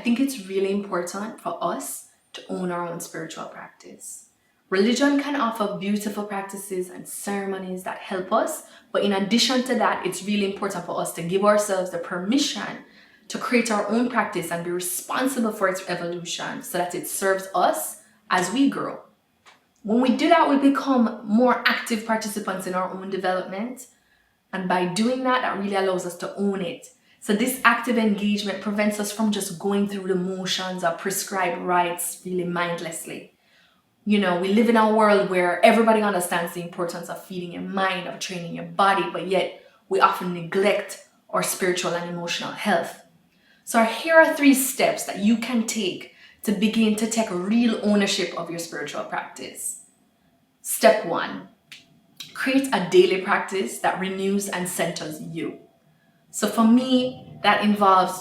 think it's really important for us to own our own spiritual practice. Religion can offer beautiful practices and ceremonies that help us, but in addition to that, it's really important for us to give ourselves the permission to create our own practice and be responsible for its evolution so that it serves us as we grow. When we do that, we become more active participants in our own development. And by doing that, that really allows us to own it. So this active engagement prevents us from just going through the motions of prescribed rites really mindlessly. We live in a world where everybody understands the importance of feeding your mind, of training your body, but yet we often neglect our spiritual and emotional health. So here are 3 steps that you can take to begin to take real ownership of your spiritual practice. Step 1, create a daily practice that renews and centers you. So for me, that involves,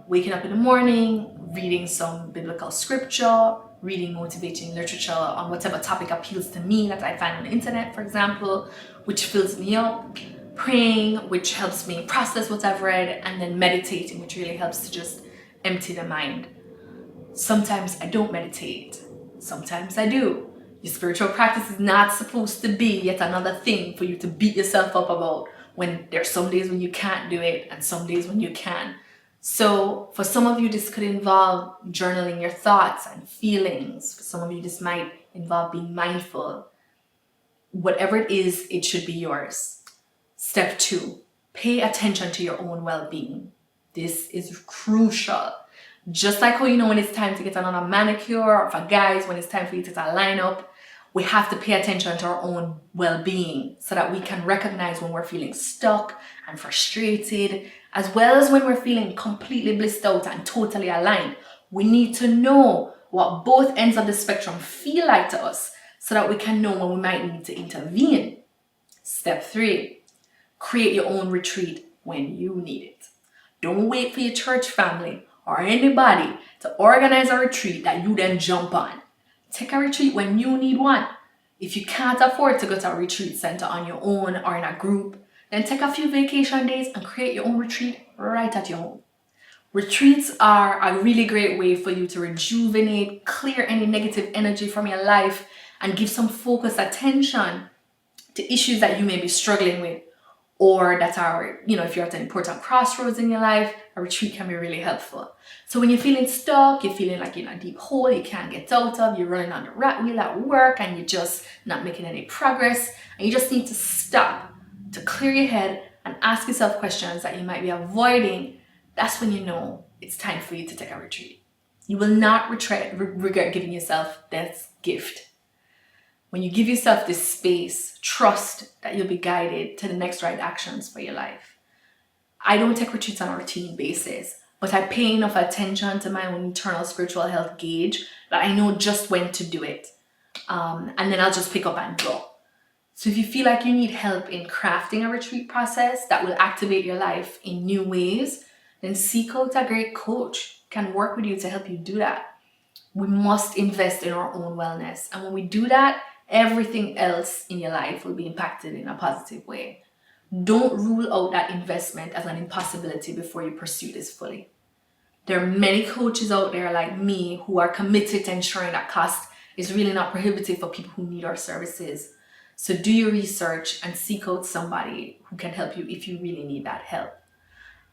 waking up in the morning, reading some biblical scripture, reading motivating literature on whatever topic appeals to me that I find on the internet, for example, which fills me up, praying, which helps me process what I've read, and then meditating, which really helps to just empty the mind. Sometimes I don't meditate. Sometimes I do. Your spiritual practice is not supposed to be yet another thing for you to beat yourself up about when there's some days when you can't do it and some days when you can. So for some of you, this could involve journaling your thoughts and feelings. For some of you, this might involve being mindful. Whatever it is, it should be yours. Step 2, pay attention to your own well-being. This is crucial. Just like how when it's time to get another manicure, or for guys, when it's time for you to line up, we have to pay attention to our own well-being so that we can recognize when we're feeling stuck and frustrated, as well as when we're feeling completely blissed out and totally aligned. We need to know what both ends of the spectrum feel like to us so that we can know when we might need to intervene. Step 3, create your own retreat when you need it. Don't wait for your church family or anybody to organize a retreat that you then jump on. Take a retreat when you need one. If you can't afford to go to a retreat center on your own or in a group, then take a few vacation days and create your own retreat right at your home. Retreats are a really great way for you to rejuvenate, clear any negative energy from your life, and give some focused attention to issues that you may be struggling with, or that are, if you're at an important crossroads in your life, a retreat can be really helpful. So when you're feeling stuck, you're feeling like you're in a deep hole you can't get out of, you're running on the rat wheel at work and you're just not making any progress, and you just need to stop to clear your head and ask yourself questions that you might be avoiding, that's when you know it's time for you to take a retreat. You will not regret giving yourself this gift. When you give yourself this space, trust that you'll be guided to the next right actions for your life. I don't take retreats on a routine basis, but I pay enough attention to my own internal spiritual health gauge that I know just when to do it. And then I'll just pick up and go. So if you feel like you need help in crafting a retreat process that will activate your life in new ways, then seek out a great coach who can work with you to help you do that. We must invest in our own wellness. And when we do that, everything else in your life will be impacted in a positive way. Don't rule out that investment as an impossibility before you pursue this fully. There are many coaches out there like me who are committed to ensuring that cost is really not prohibitive for people who need our services. So do your research and seek out somebody who can help you if you really need that help.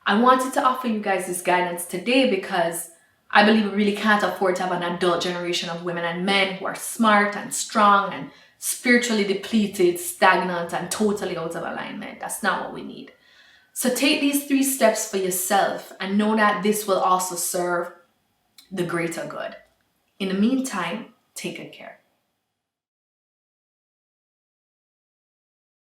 I wanted to offer you guys this guidance today because I believe we really can't afford to have an adult generation of women and men who are smart and strong and spiritually depleted, stagnant, and totally out of alignment. That's not what we need. So take these 3 steps for yourself and know that this will also serve the greater good. In the meantime, take good care.